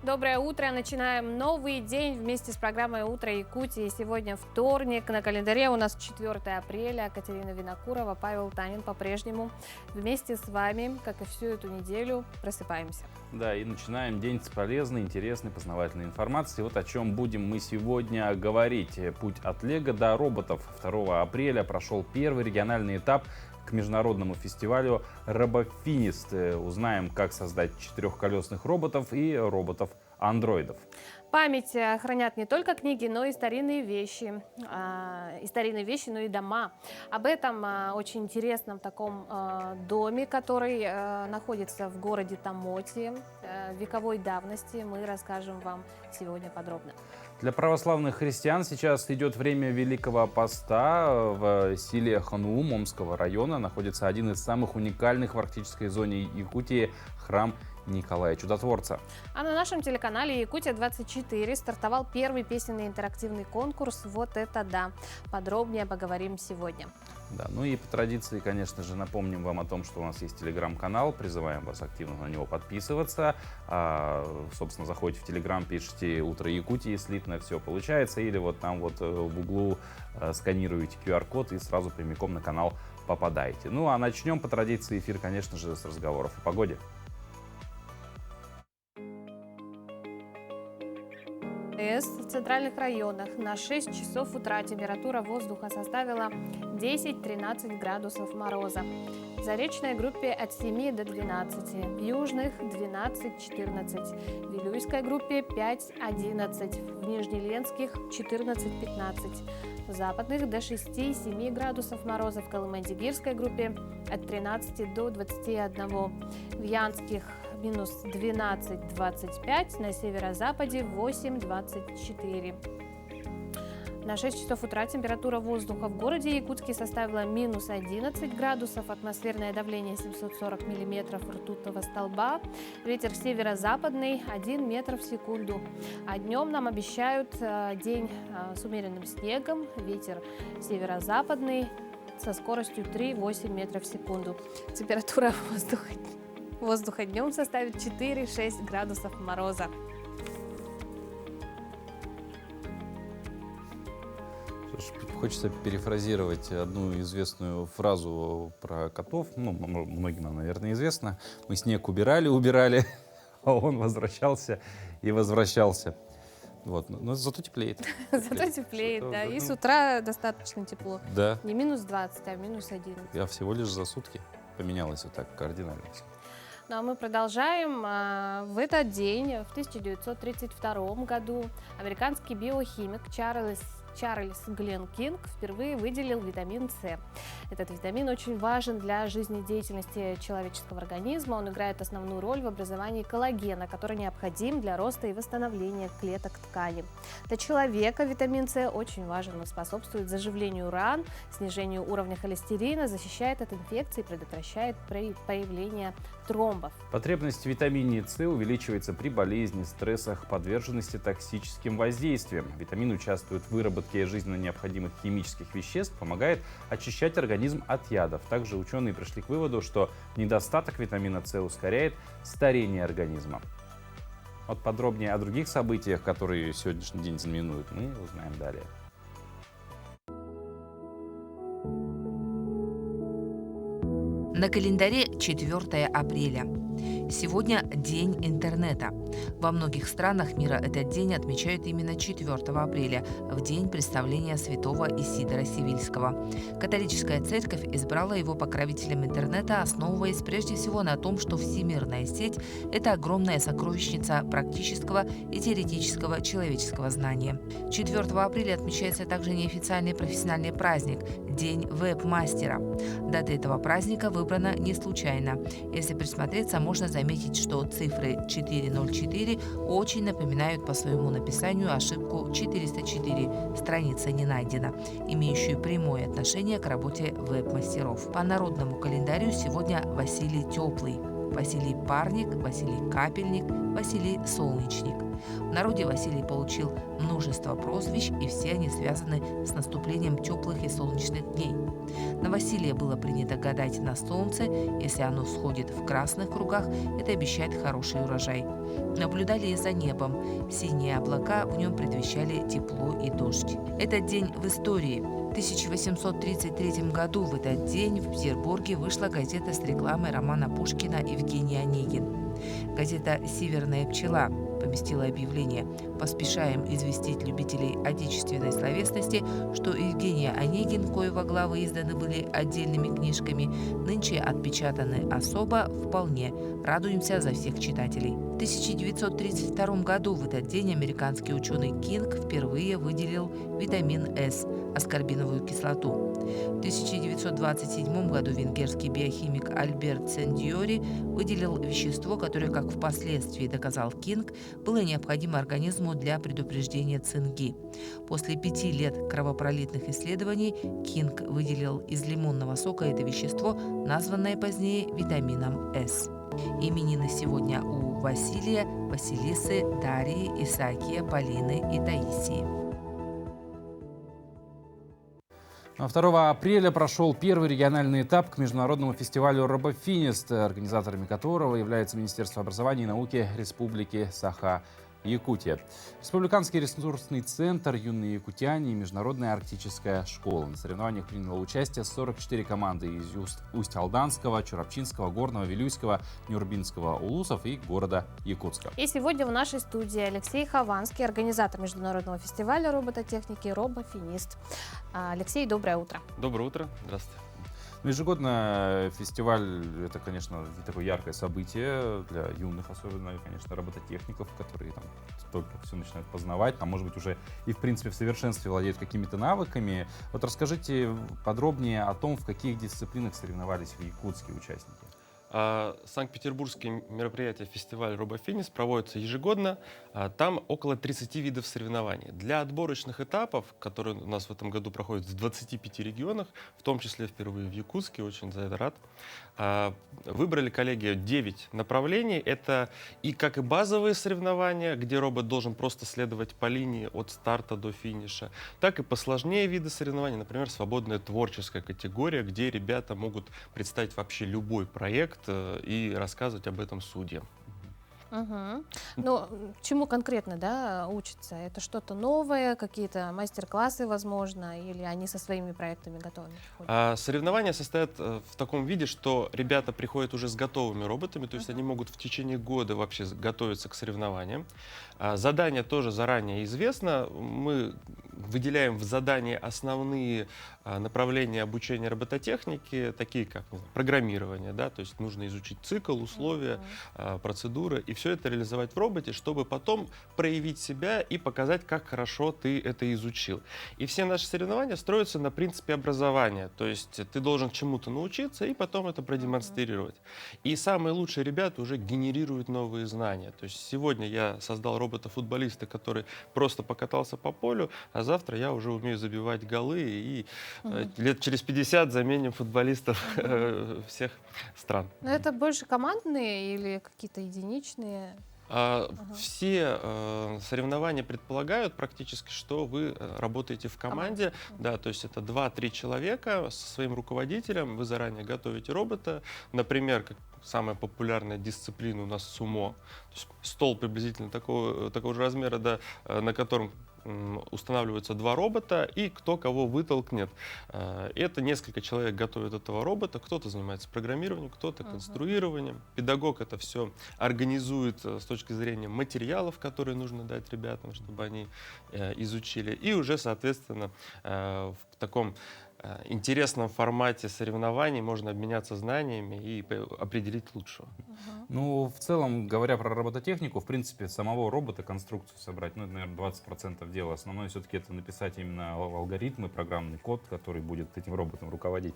Доброе утро. Начинаем новый день вместе с программой «Утро Якутии». Сегодня вторник. На календаре у нас 4 апреля. Катерина Винокурова, Павел Танин по-прежнему вместе с вами, как и всю эту неделю, просыпаемся. Да, и начинаем день с полезной, интересной, познавательной информации. Вот о чем будем мы сегодня говорить. Путь от Лего до роботов. 2 апреля прошел первый региональный этап к международному фестивалю RoboFinist. Узнаем, как создать четырехколесных роботов и роботов-андроидов. Память хранят не только книги, но и старинные вещи. Но и дома. Об этом очень интересном таком доме, который находится в городе Тамоти, вековой давности, мы расскажем вам сегодня подробно. Для православных христиан сейчас идет время Великого Поста. В селе Хануум Омского района находится один из самых уникальных в арктической зоне Якутии – храм Николая Чудотворца. А на нашем телеканале «Якутия-24» стартовал первый песенный интерактивный конкурс «Вот это да». Подробнее поговорим сегодня. Да, ну и по традиции, конечно же, напомним вам о том, что у нас есть телеграм-канал. Призываем вас активно на него подписываться. Собственно, заходите в телеграм, пишите «Утро Якутии», слитно все получается. Или вот там вот в углу сканируете QR-код и сразу прямиком на канал попадаете. Ну а начнем по традиции эфир, конечно же, с разговоров о погоде. В центральных районах на 6 часов утра температура воздуха составила 10-13 градусов мороза. В Заречной группе от 7 до 12, в Южных 12-14, в Вилюйской группе 5-11, в Нижнеленских 14-15, в Западных до 6-7 градусов мороза, в Колымаге-Гирской группе от 13 до 21, в Янских минус 12-25, на северо-западе 8-24. На 6 часов утра температура воздуха в городе Якутске составила минус 11 градусов, атмосферное давление 740 миллиметров ртутного столба, ветер северо-западный 1 метр в секунду. А днем нам обещают день с умеренным снегом, ветер северо-западный со скоростью 3-8 метров в секунду. Температура воздуха днем составит 4-6 градусов мороза. Хочется перефразировать одну известную фразу про котов. Ну, многим она, наверное, известна. Мы снег убирали, а он возвращался и возвращался. Вот. Но зато теплеет. Зато теплеет, да. И с утра достаточно тепло. Да. Не минус 20, а минус 11. Я всего лишь за сутки поменялось вот так кардинально. Ну а мы продолжаем. В этот день, в 1932 году, американский биохимик Чарльз Глен Кинг впервые выделил витамин С. Этот витамин очень важен для жизнедеятельности человеческого организма. Он играет основную роль в образовании коллагена, который необходим для роста и восстановления клеток ткани. Для человека витамин С очень важен. Он способствует заживлению ран, снижению уровня холестерина, защищает от инфекций и предотвращает появление тромбов. Потребность в витамине С увеличивается при болезни, стрессах, подверженности токсическим воздействиям. Витамин участвует в выработке жизненно необходимых химических веществ, помогает очищать организм от ядов. Также ученые пришли к выводу, что недостаток витамина С ускоряет старение организма. Вот подробнее о других событиях, которые сегодняшний день знаменуют, мы узнаем далее. На календаре 4 апреля. Сегодня День интернета. Во многих странах мира этот день отмечают именно 4 апреля, в день представления святого Исидора Севильского. Католическая церковь избрала его покровителем интернета, основываясь прежде всего на том, что всемирная сеть – это огромная сокровищница практического и теоретического человеческого знания. 4 апреля отмечается также неофициальный профессиональный праздник – День веб-мастера. Дата этого праздника выбрана не случайно. Если присмотреться, можно заметить, что цифры 404 очень напоминают по своему написанию ошибку 404 «Страница не найдена», имеющую прямое отношение к работе веб-мастеров. По народному календарю сегодня Василий Теплый. Василий Парник, Василий Капельник, Василий Солнечник. В народе Василий получил множество прозвищ, и все они связаны с наступлением теплых и солнечных дней. На Василия было принято гадать на солнце. Если оно всходит в красных кругах, это обещает хороший урожай. Наблюдали и за небом. Синие облака в нем предвещали тепло и дождь. Этот день в истории. В 1833 году в этот день в Петербурге вышла газета с рекламой романа Пушкина «Евгений Онегин». Газета «Северная пчела» поместила объявление: «Поспешаем известить любителей отечественной словесности, что Евгений Онегин, коего главы изданы были отдельными книжками, нынче отпечатаны особо, вполне. Радуемся за всех читателей». В 1932 году в этот день американский ученый Кинг впервые выделил витамин С – аскорбиновую кислоту. В 1927 году венгерский биохимик Альберт Сендиори выделил вещество, которое, как впоследствии доказал Кинг, было необходимо организму для предупреждения цинги. После 5 лет кровопролитных исследований Кинг выделил из лимонного сока это вещество, названное позднее витамином С. Именины сегодня у Василия, Василисы, Дарьи, Исаакия, Полины и Таисии. 2 апреля прошел первый региональный этап к международному фестивалю «Робофинист», организаторами которого является Министерство образования и науки Республики Саха-Якутия, Республиканский ресурсный центр «Юные якутяне» и Международная арктическая школа. На соревнованиях приняло участие 44 команды из Усть-Алданского, Чурапчинского, Горного, Вилюйского, Нюрбинского улусов и города Якутска. И сегодня в нашей студии Алексей Хованский, организатор международного фестиваля робототехники «Робофинист». Алексей, доброе утро. Доброе утро. Здравствуйте. Ежегодно фестиваль — это, конечно, такое яркое событие для юных, особенно, конечно, робототехников, которые там только все начинают познавать, там, может быть, уже и, в принципе, в совершенстве владеют какими-то навыками. Вот расскажите подробнее о том, в каких дисциплинах соревновались в Якутске участники. Санкт-Петербургские мероприятия фестиваля «Робофинист» проводятся ежегодно. Там около 30 видов соревнований. Для отборочных этапов, которые у нас в этом году проходят в 25 регионах, в том числе впервые в Якутске, очень за это рад, выбрали коллеги 9 направлений. Это и как и базовые соревнования, где робот должен просто следовать по линии от старта до финиша, так и посложнее виды соревнований, например, свободная творческая категория, где ребята могут представить вообще любой проект и рассказывать об этом судьям. Угу. Но чему конкретно, учатся? Это что-то новое, какие-то мастер-классы, возможно, или они со своими проектами готовы? Соревнования состоят в таком виде, что ребята приходят уже с готовыми роботами, то есть они могут в течение года вообще готовиться к соревнованиям. Задание тоже заранее известно. Мы выделяем в задании основные направления обучения робототехники, такие как программирование, то есть нужно изучить цикл, условия, процедуры, и все это реализовать в роботе, чтобы потом проявить себя и показать, как хорошо ты это изучил. И все наши соревнования строятся на принципе образования, то есть ты должен чему-то научиться и потом это продемонстрировать. И самые лучшие ребята уже генерируют новые знания. То есть сегодня я создал робота-футболиста, который просто покатался по полю, а завтра я уже умею забивать голы, и лет через 50 заменим футболистов всех стран. Но это больше командные или какие-то единичные? Все соревнования предполагают практически, что вы работаете в команде. Да, то есть это 2-3 человека со своим руководителем. Вы заранее готовите робота. Например, как самая популярная дисциплина у нас сумо. То есть стол приблизительно такого же размера, на котором устанавливаются 2 робота, и кто кого вытолкнет. Это несколько человек готовят этого робота, кто-то занимается программированием, кто-то конструированием. Педагог это все организует с точки зрения материалов, которые нужно дать ребятам, чтобы они изучили. И уже, соответственно, в таком интересном формате соревнований можно обменяться знаниями и определить лучшего. Ну, в целом, говоря про робототехнику, в принципе, самого робота конструкцию собрать, это, наверное, 20% дела. Основное все-таки это написать именно алгоритмы, программный код, который будет этим роботом руководить.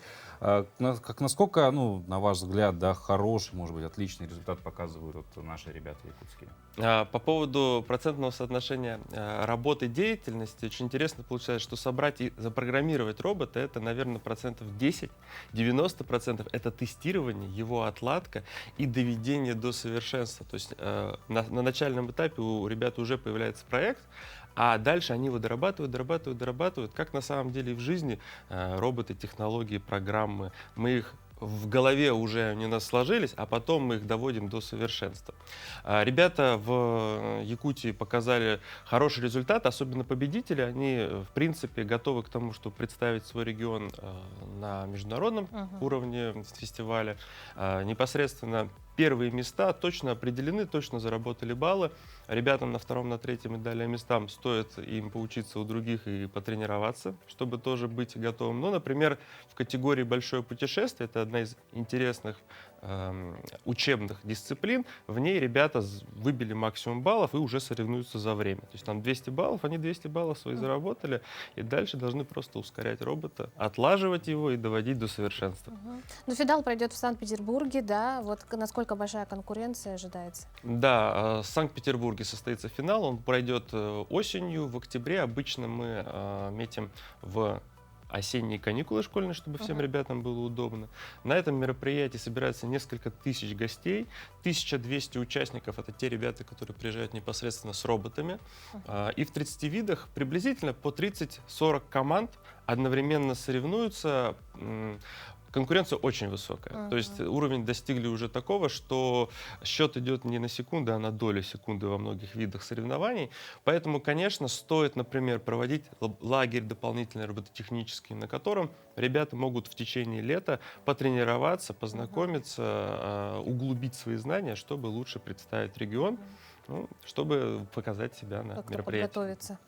Насколько, на ваш взгляд, хороший, может быть, отличный результат показывают наши ребята якутские? По поводу процентного соотношения работы и деятельности, очень интересно получается, что собрать и запрограммировать робота — это, наверное, процентов 10-90% это тестирование, его отладка и доведение до совершенства. То есть на начальном этапе у ребят уже появляется проект, а дальше они его дорабатывают, как на самом деле и в жизни роботы, технологии, программы. Мы их в голове уже они у нас сложились, а потом мы их доводим до совершенства. Ребята в Якутии показали хороший результат, особенно победители. Они, в принципе, готовы к тому, чтобы представить свой регион на международном уровне фестиваля. Непосредственно первые места точно определены, точно заработали баллы. Ребятам на втором, на третьем и далее местам стоит им поучиться у других и потренироваться, чтобы тоже быть готовым. Ну, например, в категории «Большое путешествие», это одна из интересных учебных дисциплин, в ней ребята выбили максимум баллов и уже соревнуются за время. То есть там 200 баллов, они 200 баллов свои заработали, и дальше должны просто ускорять робота, отлаживать его и доводить до совершенства. Ну, финал пройдет в Санкт-Петербурге, да? Вот насколько большая конкуренция ожидается? Да, в Санкт-Петербурге состоится финал, он пройдет осенью, в октябре. Обычно мы метим в осенние каникулы школьные, чтобы всем ребятам было удобно. На этом мероприятии собирается несколько тысяч гостей, 1200 участников — это те ребята, которые приезжают непосредственно с роботами. И в 30 видах приблизительно по 30-40 команд одновременно соревнуются. Конкуренция очень высокая. То есть уровень достигли уже такого, что счет идет не на секунды, а на доли секунды во многих видах соревнований. Поэтому, конечно, стоит, например, проводить лагерь дополнительный робототехнический, на котором ребята могут в течение лета потренироваться, познакомиться, углубить свои знания, чтобы лучше представить регион. Ну, чтобы показать себя на мероприятии. Подготовиться.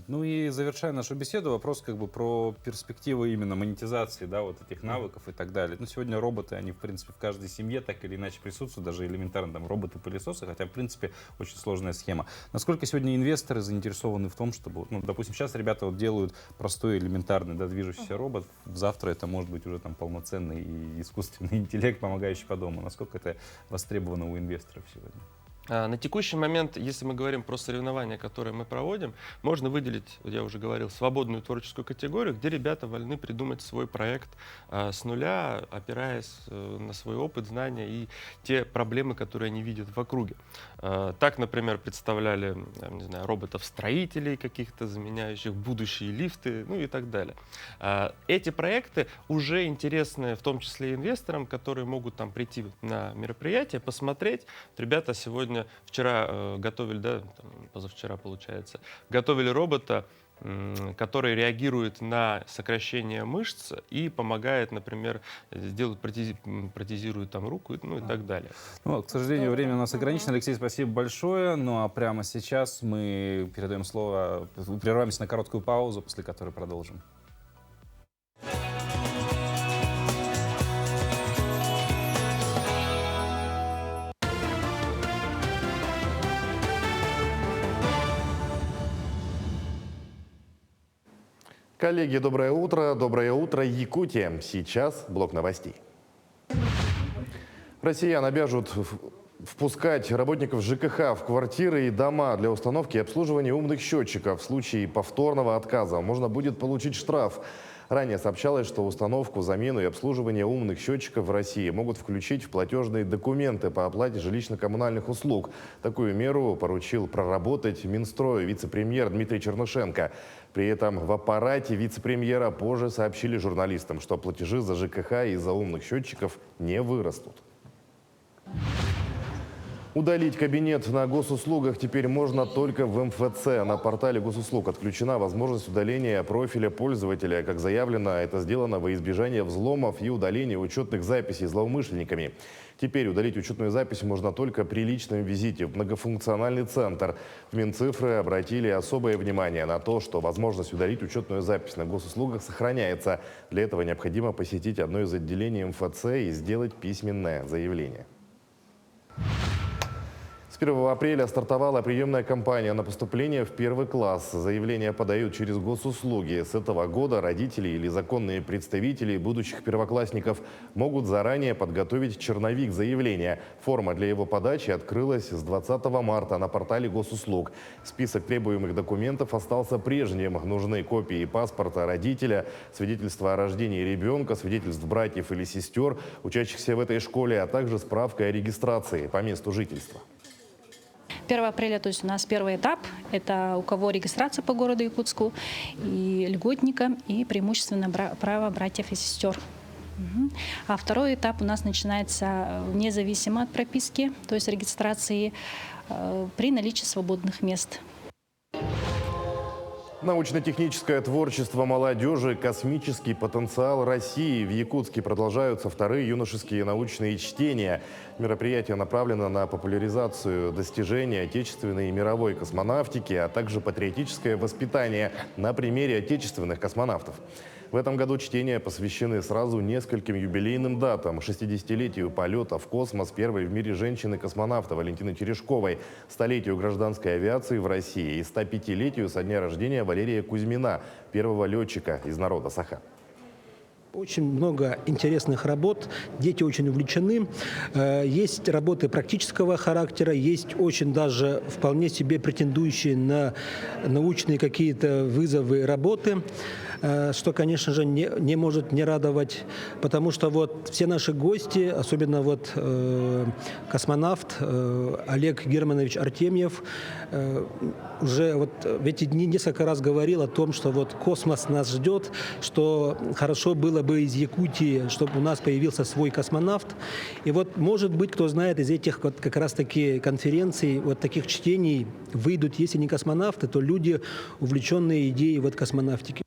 Ну и завершая нашу беседу, вопрос как бы про перспективы именно монетизации, да, вот этих навыков и так далее. Ну, сегодня роботы, они, в принципе, в каждой семье так или иначе присутствуют, даже элементарно там роботы-пылесосы, хотя, в принципе, очень сложная схема. Насколько сегодня инвесторы заинтересованы в том, чтобы, ну, допустим, сейчас ребята вот делают простой, элементарный, да, движущийся робот, завтра это может быть уже там полноценный и искусственный интеллект, помогающий по дому. Насколько это востребовано у инвесторов сегодня? На текущий момент, если мы говорим про соревнования, которые мы проводим, можно выделить, я уже говорил, свободную творческую категорию, где ребята вольны придумать свой проект с нуля, опираясь на свой опыт, знания и те проблемы, которые они видят в округе. Так, например, представляли, не знаю, роботов-строителей каких-то, заменяющих будущие лифты, ну и так далее. Эти проекты уже интересны в том числе и инвесторам, которые могут там прийти на мероприятие, посмотреть. Ребята сегодня, вчера готовили, да, там, позавчера получается, готовили робота, который реагирует на сокращение мышц и помогает, например, сделать, протезирует там руку, ну и так далее. Ну, к сожалению, время у нас ограничено. Алексей, спасибо большое. Ну а прямо сейчас мы передаем слово, прерываемся на короткую паузу, после которой продолжим. Коллеги, доброе утро. Доброе утро, Якутия. Сейчас блок новостей. Россиян обяжут впускать работников ЖКХ в квартиры и дома для установки и обслуживания умных счетчиков. В случае повторного отказа можно будет получить штраф. Ранее сообщалось, что установку, замену и обслуживание умных счетчиков в России могут включить в платежные документы по оплате жилищно-коммунальных услуг. Такую меру поручил проработать Минстрою вице-премьер Дмитрий Чернышенко. При этом в аппарате вице-премьера позже сообщили журналистам, что платежи за ЖКХ из-за умных счетчиков не вырастут. Удалить кабинет на госуслугах теперь можно только в МФЦ. На портале госуслуг отключена возможность удаления профиля пользователя. Как заявлено, это сделано во избежание взломов и удаления учетных записей злоумышленниками. Теперь удалить учетную запись можно только при личном визите в многофункциональный центр. В Минцифры обратили особое внимание на то, что возможность удалить учетную запись на госуслугах сохраняется. Для этого необходимо посетить одно из отделений МФЦ и сделать письменное заявление. С 1 апреля стартовала приемная кампания на поступление в первый класс. Заявления подают через госуслуги. С этого года родители или законные представители будущих первоклассников могут заранее подготовить черновик заявления. Форма для его подачи открылась с 20 марта на портале госуслуг. Список требуемых документов остался прежним. Нужны копии паспорта родителя, свидетельство о рождении ребенка, свидетельств братьев или сестер, учащихся в этой школе, а также справка о регистрации по месту жительства. 1 апреля, то есть у нас первый этап, это у кого регистрация по городу Якутску, и льготникам, и преимущественно право братьев и сестер. А второй этап у нас начинается независимо от прописки, то есть регистрации при наличии свободных мест. Научно-техническое творчество молодежи, космический потенциал России. В Якутске продолжаются вторые юношеские научные чтения. Мероприятие направлено на популяризацию достижений отечественной и мировой космонавтики, а также патриотическое воспитание на примере отечественных космонавтов. В этом году чтения посвящены сразу нескольким юбилейным датам. 60-летию полета в космос первой в мире женщины-космонавта Валентины Терешковой, столетию гражданской авиации в России и 105-летию со дня рождения Валерия Кузьмина, первого летчика из народа Саха. Очень много интересных работ, дети очень увлечены. Есть работы практического характера, есть очень даже вполне себе претендующие на научные какие-то вызовы работы, что, конечно же, не может не радовать, потому что вот все наши гости, особенно вот космонавт Олег Германович Артемьев, уже вот в эти дни несколько раз говорил о том, что вот космос нас ждет, что хорошо было бы из Якутии, чтобы у нас появился свой космонавт. И вот, может быть, кто знает, из этих вот как раз-таки конференций, вот таких чтений выйдут, если не космонавты, то люди, увлеченные идеей вот космонавтики.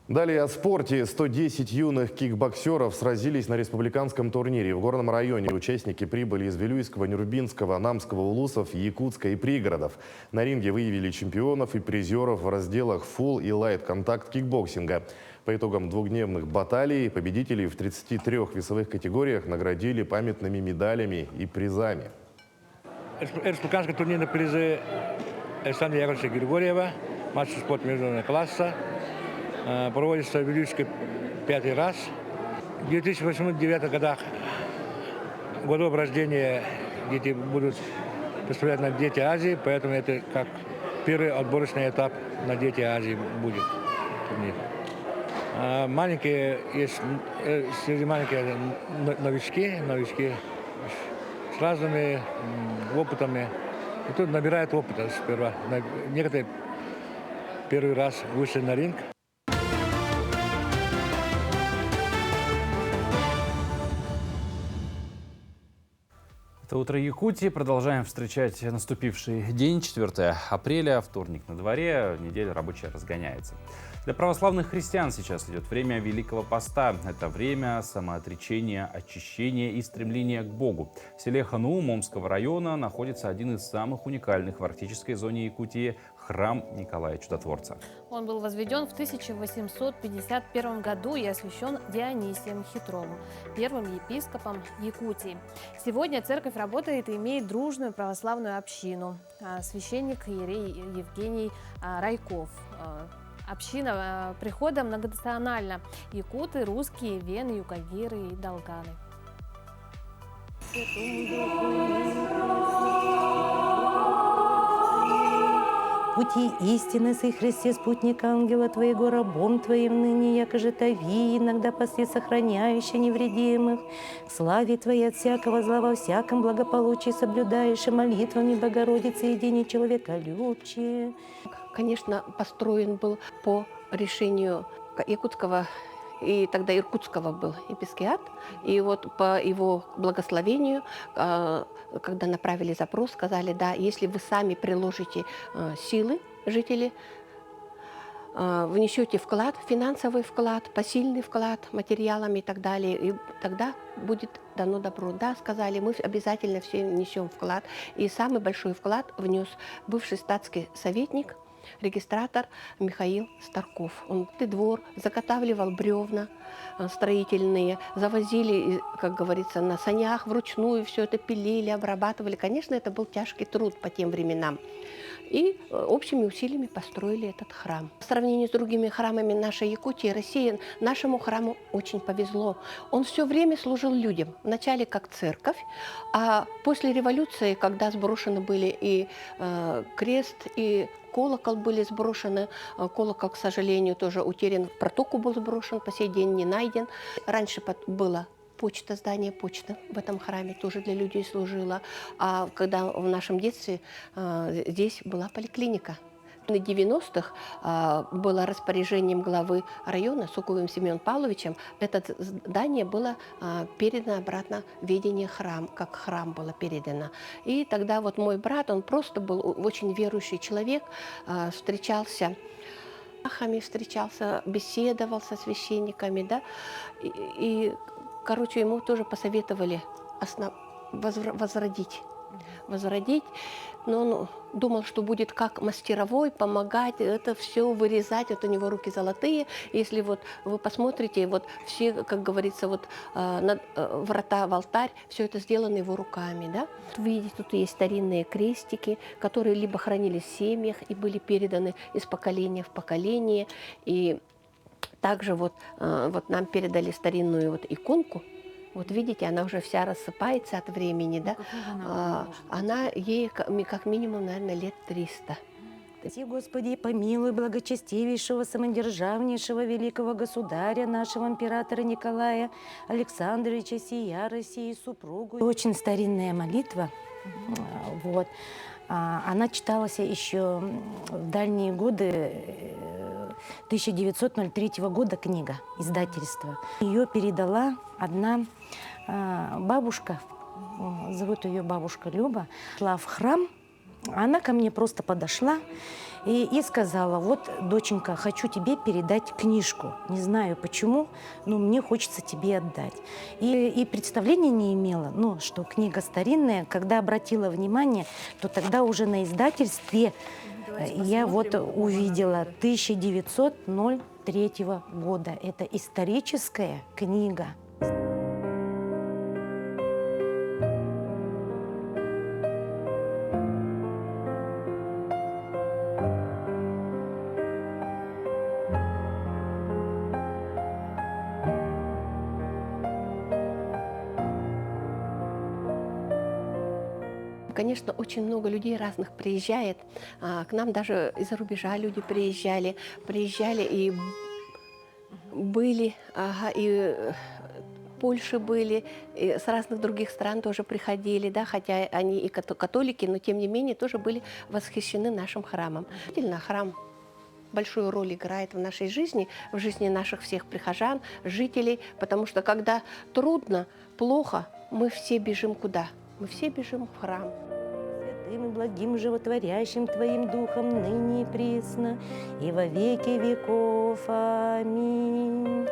Далее о спорте. 110 юных кикбоксеров сразились на республиканском турнире. В горном районе участники прибыли из Вилюйского, Нюрбинского, Намского, Улусов, Якутска и пригородов. На ринге выявили чемпионов и призеров в разделах фулл и лайт-контакт кикбоксинга. По итогам двухдневных баталий победителей в 33 весовых категориях наградили памятными медалями и призами. Республиканский турнирный призы Александра Яковлевича Григорьева, мастер спорта международного класса. Проводится в Вилюйске 5-й раз. В 2008-2009 годах годов рождения дети будут представлять на Дети Азии, поэтому это как первый отборочный этап на Дети Азии будет турнир. Маленькие, есть среди маленьких новички с разными опытами. И тут набирают опыта сперва. Некоторые первый раз вышли на ринг. Это «Утро Якутии». Продолжаем встречать наступивший день, 4 апреля, вторник на дворе, неделя рабочая разгоняется. Для православных христиан сейчас идет время Великого Поста. Это время самоотречения, очищения и стремления к Богу. В селе Хануум Омского района находится один из самых уникальных в арктической зоне Якутии – храм Николая Чудотворца. Он был возведен в 1851 году и освящен Дионисием Хитровым, первым епископом Якутии. Сегодня церковь работает и имеет дружную православную общину. Священник иерей Евгений Райков. Община прихода многонациональна. Якуты, русские, вены, юкагиры и долганы. Пути истины сей Христе, спутник ангела Твоего, рабом Твоим ныне, якоже тави, иногда посты сохраняющий невредимых. К славе Твоей от всякого зла во всяком благополучии соблюдаешь, молитвами Богородицы, едине человека любче. Конечно, построен был по решению якутского и тогда иркутского был епископат. И вот по его благословению, когда направили запрос, сказали, да, если вы сами приложите силы, жители, внесете вклад, финансовый вклад, посильный вклад, материалами и так далее, и тогда будет дано добро. Да, сказали, мы обязательно все несем вклад. И самый большой вклад внес бывший статский советник регистратор Михаил Старков. Он и двор заготавливал бревна строительные, завозили, как говорится, на санях вручную, все это пилили, обрабатывали. Конечно, это был тяжкий труд по тем временам. И общими усилиями построили этот храм. В сравнении с другими храмами нашей Якутии, России, нашему храму очень повезло. Он все время служил людям. Вначале как церковь, а после революции, когда сброшены были и крест, и колокол были сброшены, колокол, к сожалению, тоже утерян, в протоку был сброшен, по сей день не найден. Раньше было почта, здание почты в этом храме тоже для людей служила. А когда в нашем детстве здесь была поликлиника. На 90-х было распоряжением главы района Суковым Семеном Павловичем. Это здание было передано обратно в ведение храм, как храм было передано. И тогда вот мой брат, он просто был очень верующий человек, встречался, беседовал со священниками, да, короче, ему тоже посоветовали возродить. Но он думал, что будет как мастеровой, помогать, это все вырезать. Вот у него руки золотые. Если вот вы посмотрите, вот все, как говорится, вот врата в алтарь, все это сделано его руками. Да? Видите, тут есть старинные крестики, которые либо хранились в семьях и были переданы из поколения в поколение. И также вот нам передали старинную вот иконку. Вот видите, она уже вся рассыпается от времени, да? Она ей как минимум, наверное, лет 300. Господи, помилуй благочестивейшего, самодержавнейшего великого государя нашего императора Николая Александровича сия России супругу. Очень старинная молитва. Вот. Она читалась еще в дальние годы 1903 года, книга, издательства. Ее передала одна бабушка, зовут ее бабушка Люба, шла в храм, она ко мне просто подошла и сказала: вот, доченька, хочу тебе передать книжку. Не знаю почему, но мне хочется тебе отдать. И представления не имела, ну, что книга старинная. Когда обратила внимание, то тогда уже на издательстве я вот увидела 1903 года. Это историческая книга. Конечно, очень много людей разных приезжает. К нам даже из-за рубежа люди приезжали и были, и Польши были, и с разных других стран тоже приходили, да, хотя они и католики, но тем не менее тоже были восхищены нашим храмом. Действительно, храм большую роль играет в нашей жизни, в жизни наших всех прихожан, жителей, потому что когда трудно, плохо, мы все бежим куда? Мы все бежим в храм. Святым и благим животворящим Твоим Духом ныне и присно, и во веки веков. Аминь.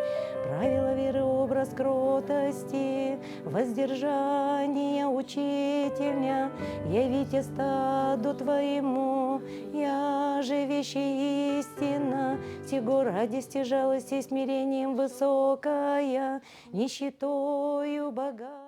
Правила веры, образ кротости, воздержание учителя, явите стаду Твоему, я же вещи истина, сего радости, жалости, смирением высокая, нищетою богатая.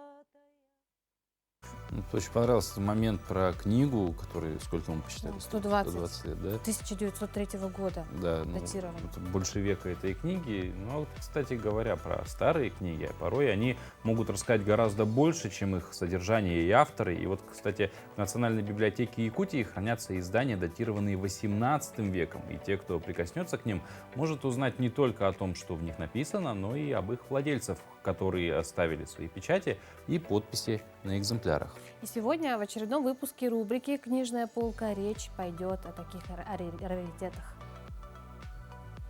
Очень понравился момент про книгу, который, сколько мы посчитали? 120 лет, да? 1903 года Да, датирован. Больше века этой книги. Но, вот, кстати говоря, про старые книги, порой они могут рассказать гораздо больше, чем их содержание и авторы. И вот, кстати, в Национальной библиотеке Якутии хранятся издания, датированные 18 веком. И те, кто прикоснется к ним, может узнать не только о том, что в них написано, но и об их владельцах, которые оставили свои печати и подписи на экземплярах. И сегодня в очередном выпуске рубрики «Книжная полка» речь пойдет о таких раритетах.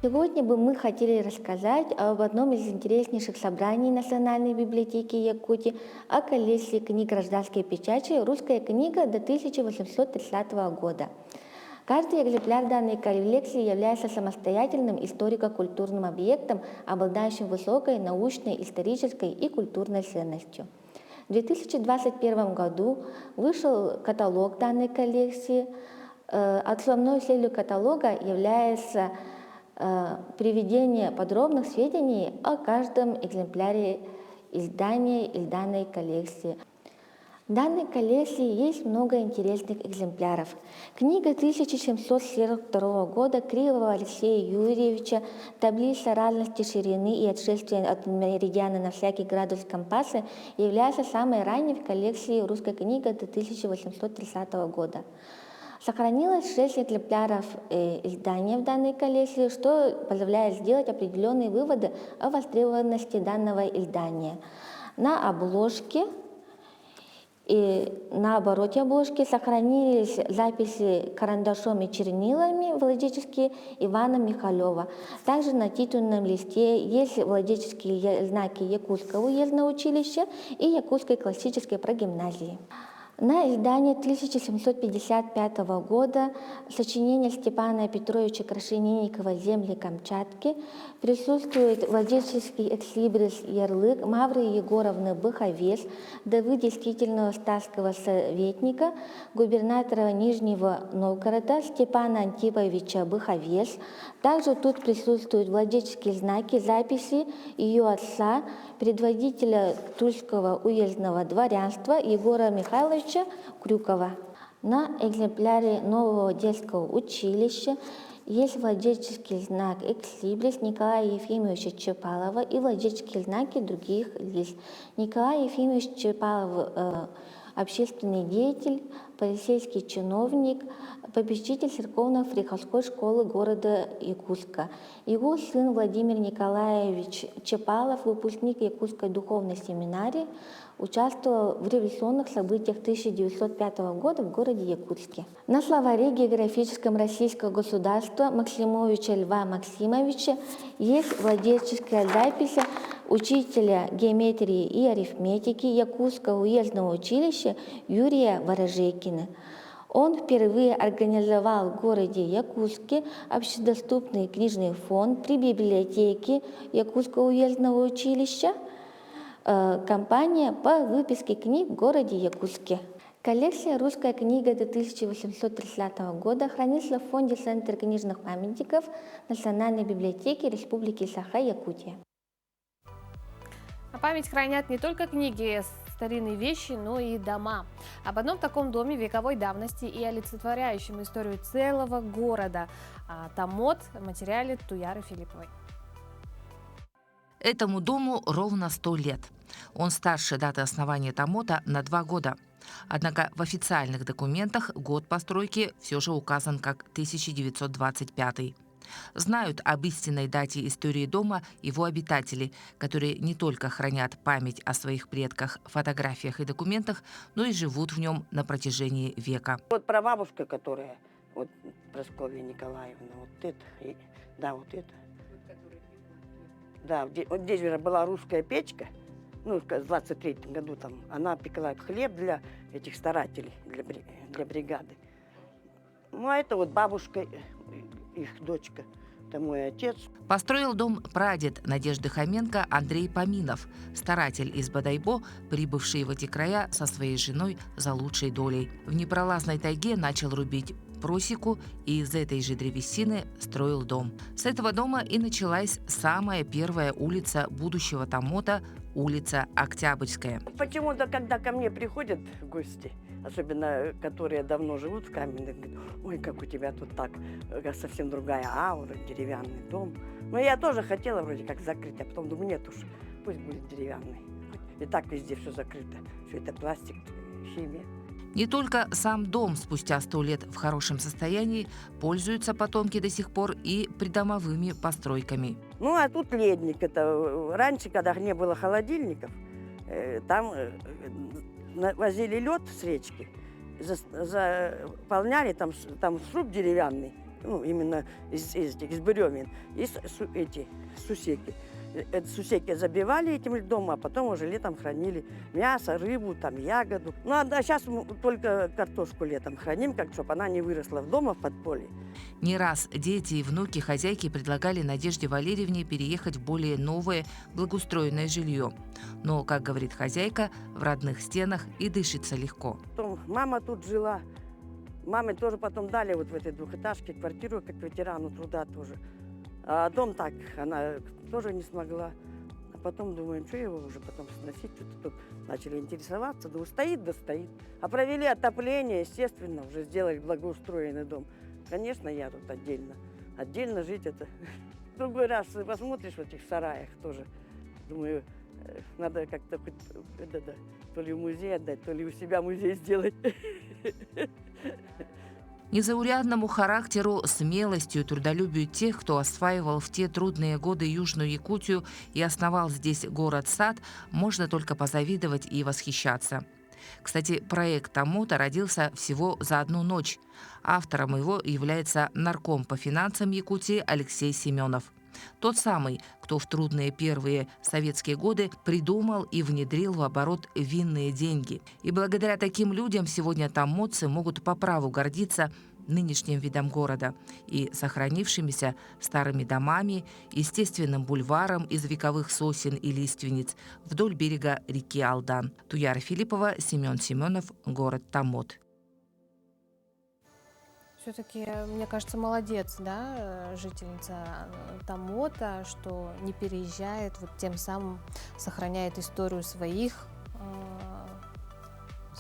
Сегодня бы мы хотели рассказать об одном из интереснейших собраний Национальной библиотеки Якутии, о коллекции книг гражданской печати «Русская книга» до 1830 года. Каждый экземпляр данной коллекции является самостоятельным историко-культурным объектом, обладающим высокой научной, исторической и культурной ценностью. В 2021 году вышел каталог данной коллекции. Основной целью каталога является приведение подробных сведений о каждом экземпляре издания и данной коллекции. В данной коллекции есть много интересных экземпляров. Книга 1742 года Кривого Алексея Юрьевича «Таблица разности ширины и отшествия от меридиана на всякий градус компаса» является самой ранней в коллекции русской книги до 1830 года. Сохранилось 6 экземпляров издания в данной коллекции, что позволяет сделать определенные выводы о востребованности данного издания. На обложке и на обороте обложки сохранились записи карандашом и чернилами владические Ивана Михалева. Также на титульном листе есть владические знаки Якутского уездного училища и Якутской классической прогимназии. На издании 1755 года сочинение Степана Петровича Крашенинникова «Земли Камчатки» присутствует владельческий экслибрис ярлык Мавры Егоровны Быховец, вдовы действительного статского советника, губернатора Нижнего Новгорода Степана Антиповича Быховец. Также тут присутствуют владельческие знаки, записи ее отца, предводителя Тульского уездного дворянства Егора Михайловича Крюкова. На экземпляре нового детского училища есть владельческий знак «Экслибрис» Николая Ефимовича Чапалова и владельческие знаки других лиц. Николай Ефимович Чапалов общественный деятель, полицейский чиновник, попечитель церковно-приходской школы города Якутска. Его сын Владимир Николаевич Чапалов, выпускник Якутской духовной семинарии, участвовал в революционных событиях 1905 года в городе Якутске. На словаре географическом российского государства Максимовича Льва Максимовича есть владельческая запись учителя геометрии и арифметики Якутского уездного училища Юрия Ворожейкина. Он впервые организовал в городе Якутске общедоступный книжный фонд при библиотеке Якутского уездного училища, компания по выписке книг в городе Якутске. Коллекция «Русская книга» до 1830 года хранится в фонде Центра книжных памятников Национальной библиотеки Республики Саха-Якутия. А память хранят не только книги, старинные вещи, но и дома. Об одном таком доме вековой давности и олицетворяющем историю целого города Томот в материале Туяры Филипповой. Этому дому ровно 100 лет. Он старше даты основания Томота на 2 года. Однако в официальных документах год постройки все же указан как 1925. Знают об истинной дате истории дома его обитатели, которые не только хранят память о своих предках в фотографиях и документах, но и живут в нем на протяжении века. Вот прабабушка, которая, вот Прасковья Николаевна, вот это, да, вот это. Да, вот здесь же была русская печка, ну, в 23-м году там, она пекла хлеб для этих старателей, для бригады. Ну, а это вот бабушка, их дочка, это мой отец. Построил дом прадед Надежды Хоменко Андрей Поминов, старатель из Бодайбо, прибывший в эти края со своей женой за лучшей долей. В непролазной тайге начал рубить просеку и из этой же древесины строил дом. С этого дома и началась самая первая улица будущего Томота, улица Октябрьская. Почему-то, когда ко мне приходят гости, особенно которые давно живут в Каменных, говорят: ой, как у тебя тут так, совсем другая аура, деревянный дом. Но я тоже хотела вроде как закрыть, а потом думаю, нет уж, пусть будет деревянный. И так везде все закрыто, все это пластик, химия. Не только сам дом спустя 100 лет в хорошем состоянии, пользуются потомки до сих пор и придомовыми постройками. Ну, а тут ледник. Это раньше, когда не было холодильников, там возили лед с речки, заполняли там сруб деревянный, ну, именно из бревен, и эти сусеки. Сусеки забивали этим льдом, а потом уже летом хранили мясо, рыбу, там, ягоду. Ну, а сейчас мы только картошку летом храним, как чтобы она не выросла в дома в подполье. Не раз дети и внуки хозяйки предлагали Надежде Валерьевне переехать в более новое, благоустроенное жилье. Но, как говорит хозяйка, в родных стенах и дышится легко. Потом мама тут жила, Маме тоже потом дали вот в этой двухэтажке квартиру, как ветерану труда тоже. А дом так, она тоже не смогла. А потом думаем, что его уже потом сносить, что-то тут начали интересоваться. Да стоит, да стоит. А провели отопление, естественно, уже сделали благоустроенный дом. Конечно, я тут отдельно. Отдельно жить это. Другой раз посмотришь в этих сараях тоже. Думаю, надо как-то хоть, то ли в музей отдать, то ли у себя музей сделать. Незаурядному характеру, смелостью и трудолюбию тех, кто осваивал в те трудные годы Южную Якутию и основал здесь город-сад, можно только позавидовать и восхищаться. Кстати, проект Тамота родился всего за одну ночь. Автором его является нарком по финансам Якутии Алексей Семенов. Тот самый, кто в трудные первые советские годы придумал и внедрил в оборот винные деньги. И благодаря таким людям сегодня тамотцы могут по праву гордиться нынешним видом города и сохранившимися старыми домами, естественным бульваром из вековых сосен и лиственниц вдоль берега реки Алдан. Туяра Филиппова, Семен Семенов, город Тамот. Все-таки, мне кажется, молодец, да, жительница Тамота, что не переезжает, вот тем самым сохраняет историю своих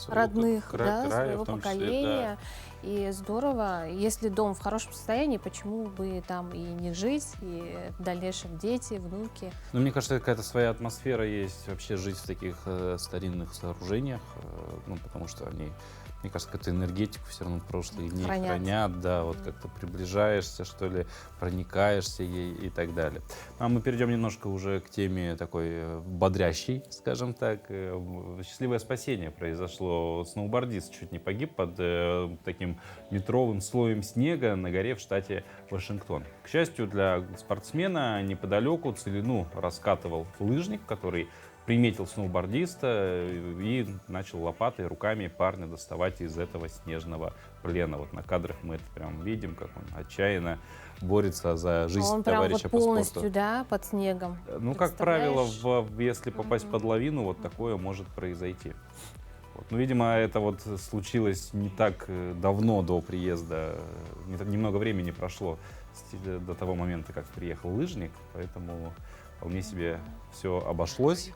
родных, да, своего поколения. Да. И здорово, если дом в хорошем состоянии, почему бы там и не жить, и в дальнейшем дети, внуки. Ну, мне кажется, какая-то своя атмосфера есть вообще жить в таких старинных сооружениях, ну, потому что они, мне кажется, какую-то энергетику все равно прошлые дни хранят, да, вот как-то приближаешься, что ли, проникаешься ей и так далее. А мы перейдем немножко уже к теме такой бодрящей, скажем так. Счастливое спасение произошло. Сноубордист чуть не погиб под таким метровым слоем снега на горе в штате Вашингтон. К счастью для спортсмена, неподалеку целину раскатывал лыжник, который приметил сноубордиста и начал лопатой, руками парня доставать из этого снежного плена. Вот на кадрах мы это прям видим, как он отчаянно борется за жизнь он товарища прям вот по спорту. полностью, да, под снегом. Ну, как правило, если попасть под лавину, вот такое может произойти. Вот. Ну, видимо, это вот случилось не так давно до приезда, немного времени прошло до того момента, как приехал лыжник, поэтому вполне себе все обошлось.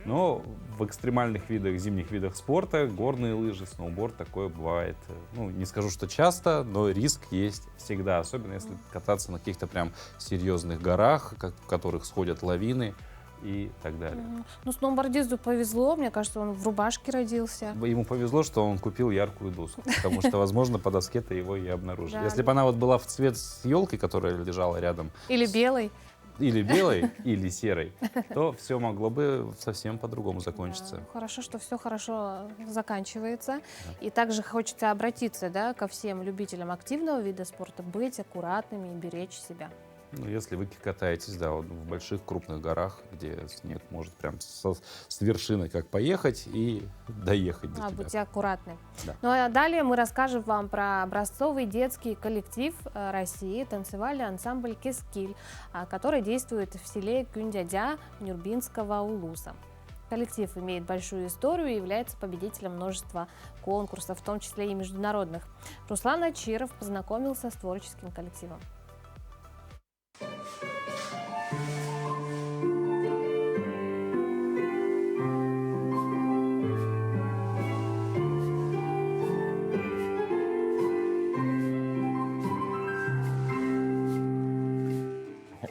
Но в экстремальных видах, зимних видах спорта, горные лыжи, сноуборд, такое бывает. Ну, не скажу, что часто, но риск есть всегда. Особенно если кататься на каких-то прям серьезных горах, в которых сходят лавины и так далее. Ну, сноубордисту повезло, мне кажется, он в рубашке родился. Ему повезло, что он купил яркую доску, потому что, возможно, по доске-то его и обнаружили. Да. Если бы она вот была в цвет с елкой, которая лежала рядом. Или белый. Или белой, или серой, то все могло бы совсем по-другому закончиться. Да, хорошо, что все хорошо заканчивается. Да. И также хочется обратиться, да, ко всем любителям активного вида спорта, быть аккуратными и беречь себя. Ну, если вы катаетесь, да, вот в больших крупных горах, где снег может прям с вершины как поехать и доехать до тебя. Будьте аккуратны. Да. Ну а далее мы расскажем вам про образцовый детский коллектив России, танцевальный ансамбль «Кескиль», который действует в селе Кюндядя Нюрбинского улуса. Коллектив имеет большую историю и является победителем множества конкурсов, в том числе и международных. Руслан Ачиров познакомился с творческим коллективом.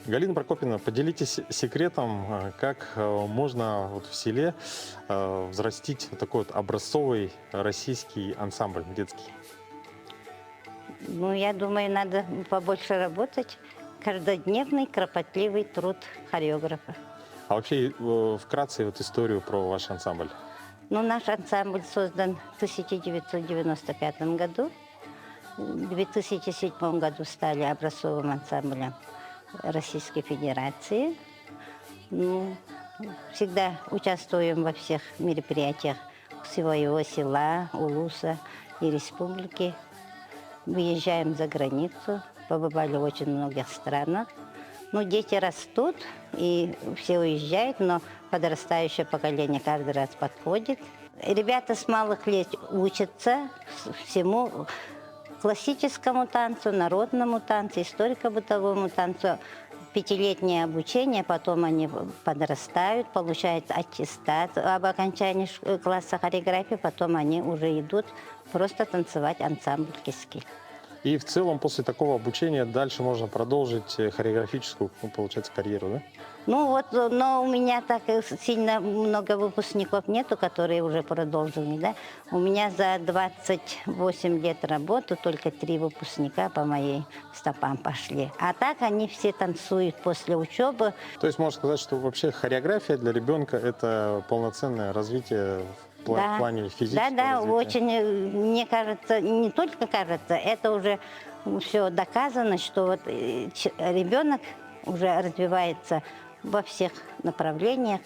Галина Прокопьевна, поделитесь секретом, как можно вот в селе взрастить вот такой вот образцовый российский ансамбль детский? Ну, я думаю, надо побольше работать. Каждодневный, кропотливый труд хореографа. А вообще, вкратце, вот историю про ваш ансамбль. Ну, наш ансамбль создан в 1995 году. В 2007 году стали образцовым ансамблем Российской Федерации. Ну, всегда участвуем во всех мероприятиях своего села, улуса и республики. Выезжаем за границу, побывали в очень многих странах. Ну, дети растут, и все уезжают, но подрастающее поколение каждый раз подходит. Ребята с малых лет учатся всему классическому танцу, народному танцу, историко-бытовому танцу 5-летнее обучение, потом они подрастают, получают аттестат об окончании класса хореографии, потом они уже идут просто танцевать ансамбль киски. И в целом после такого обучения дальше можно продолжить хореографическую, получается, карьеру, да? Ну вот, но у меня так сильно много выпускников нету, которые уже продолжили, да. У меня за 28 лет работы только 3 выпускника по моей стопам пошли. А так они все танцуют после учебы. То есть можно сказать, что вообще хореография для ребенка – это полноценное развитие в плане физического Да, развития. очень, мне кажется, не только кажется, это уже все доказано, что вот ребенок уже развивается во всех направлениях.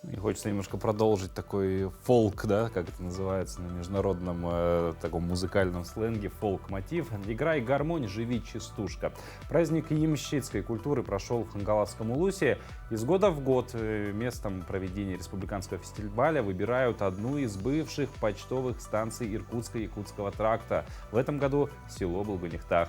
И хочется немножко продолжить такой фолк, да, как это называется на международном таком музыкальном сленге, фолк-мотив. «Играй гармонь, живи частушка». Праздник ямщицкой культуры прошел в Хангаласском Улусе. Из года в год местом проведения республиканского фестиваля выбирают одну из бывших почтовых станций Иркутско-Якутского тракта. В этом году село Булганихтах.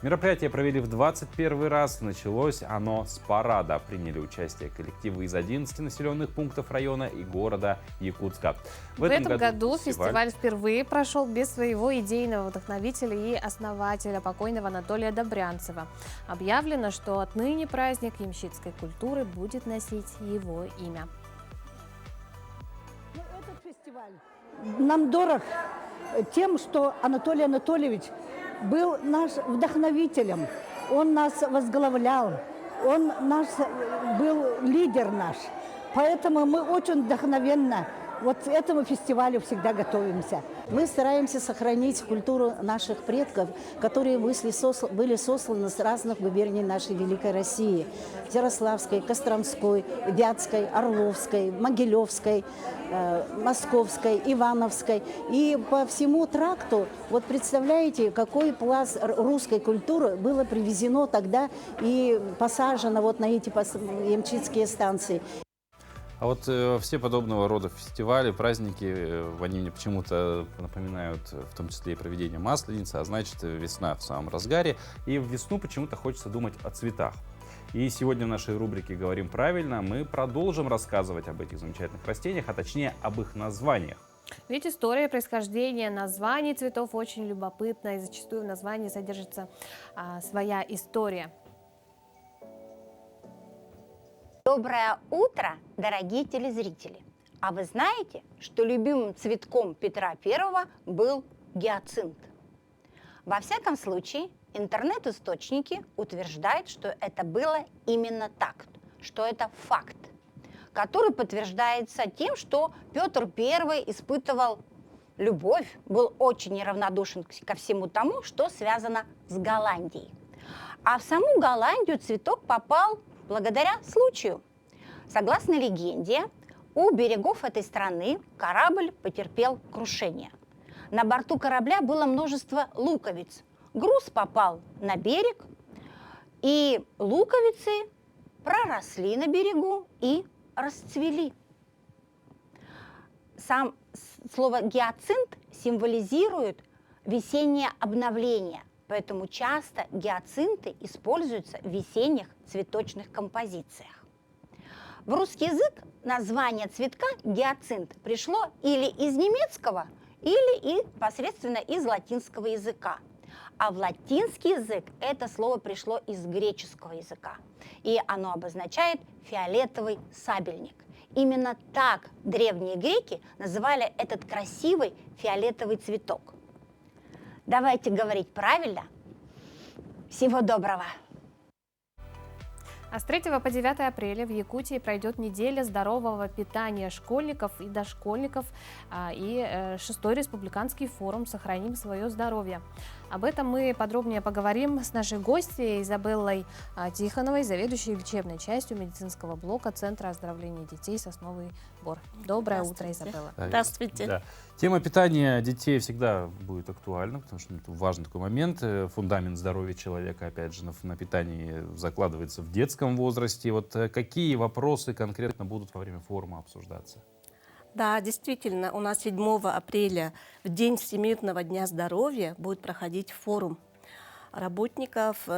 Мероприятие провели в 21 раз. Началось оно с парада. Приняли участие коллективы из 11 населенных пунктов района и города Якутска. В этом году фестиваль впервые прошел без своего идейного вдохновителя и основателя, покойного Анатолия Добрянцева. Объявлено, что отныне праздник ямщицкой культуры будет носить его имя. Этот фестиваль нам дорог тем, что Анатолий Анатольевич был наш вдохновителем, он нас возглавлял, он был лидер наш. Поэтому мы очень вдохновенно вот к этому фестивалю всегда готовимся. Мы стараемся сохранить культуру наших предков, которые были сосланы с разных губерний нашей великой России. Ярославской, Костромской, Вятской, Орловской, Могилевской, Московской, Ивановской. И по всему тракту, вот представляете, какой пласт русской культуры было привезено тогда и посажено вот на эти ямчитские станции. А вот все подобного рода фестивали, праздники, они мне почему-то напоминают в том числе и проведение Масленицы, а значит весна в самом разгаре. И в весну почему-то хочется думать о цветах. И сегодня в нашей рубрике «Говорим правильно» мы продолжим рассказывать об этих замечательных растениях, а точнее об их названиях. Ведь история происхождения названий цветов очень любопытна, и зачастую в названии содержится своя история. Доброе утро, дорогие телезрители! А вы знаете, что любимым цветком Петра I был гиацинт? Во всяком случае, интернет-источники утверждают, что это было именно так, что это факт, который подтверждается тем, что Петр I испытывал любовь, был очень неравнодушен ко всему тому, что связано с Голландией. А в саму Голландию цветок попал благодаря случаю. Согласно легенде, у берегов этой страны корабль потерпел крушение. На борту корабля было множество луковиц. Груз попал на берег, и луковицы проросли на берегу и расцвели. Сам слово гиацинт символизирует весеннее обновление. Поэтому часто гиацинты используются в весенних цветочных композициях. В русский язык название цветка гиацинт пришло или из немецкого, или и непосредственно из латинского языка. А в латинский язык это слово пришло из греческого языка. И оно обозначает фиолетовый сабельник. Именно так древние греки называли этот красивый фиолетовый цветок. Давайте говорить правильно. Всего доброго! А с 3 по 9 апреля в Якутии пройдет неделя здорового питания школьников и дошкольников и 6-й республиканский форум «Сохраним свое здоровье». Об этом мы подробнее поговорим с нашей гостьей Изабеллой Тихоновой, заведующей лечебной частью медицинского блока Центра оздоровления детей «Сосновый Бор». Доброе утро, Изабелла. Здравствуйте. Да. Тема питания детей всегда будет актуальна, потому что это важный такой момент. Фундамент здоровья человека, опять же, на питании закладывается в детском возрасте. Вот какие вопросы конкретно будут во время форума обсуждаться? Да, действительно, у нас 7 апреля, в День Всемирного дня здоровья, будет проходить форум работников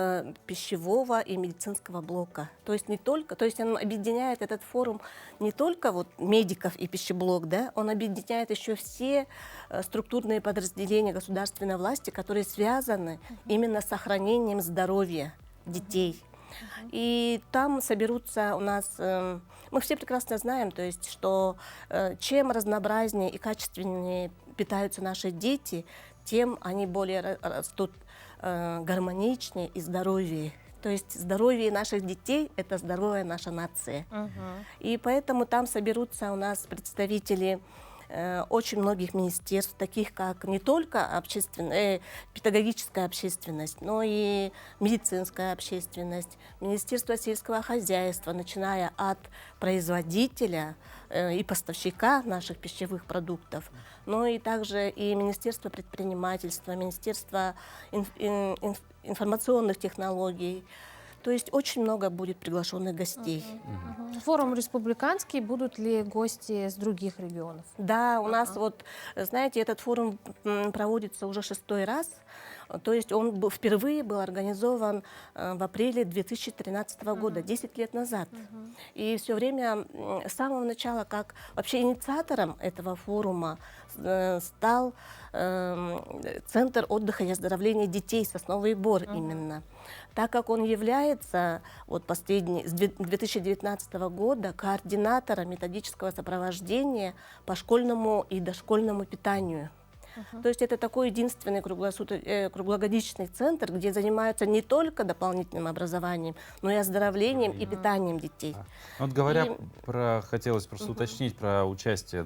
пищевого и медицинского блока. То есть он объединяет этот форум не только вот медиков и пищеблок, да, он объединяет еще все структурные подразделения государственной власти, которые связаны именно с сохранением здоровья детей. И там соберутся у нас, мы все прекрасно знаем, то есть, что чем разнообразнее и качественнее питаются наши дети, тем они более растут гармоничнее и здоровее. То есть здоровье наших детей – это здоровая наша нация. И поэтому там соберутся у нас представители очень многих министерств, таких как не только педагогическая общественность, но и медицинская общественность, Министерство сельского хозяйства, начиная от производителя и поставщика наших пищевых продуктов, но и также и Министерство предпринимательства, Министерство информационных технологий. То есть очень много будет приглашенных гостей. Форум республиканский. Будут ли гости с других регионов? Да, у нас вот, знаете, этот форум проводится уже 6-й раз. То есть он впервые был организован в апреле 2013 года, 10 лет назад. И все время, с самого начала, как вообще инициатором этого форума стал Центр отдыха и оздоровления детей «Сосновый Бор» именно. Так как он является с 2019 года координатором методического сопровождения по школьному и дошкольному питанию. То есть это такой единственный круглогодичный центр, где занимаются не только дополнительным образованием, но и оздоровлением и питанием детей. Вот говоря хотелось просто уточнить про участие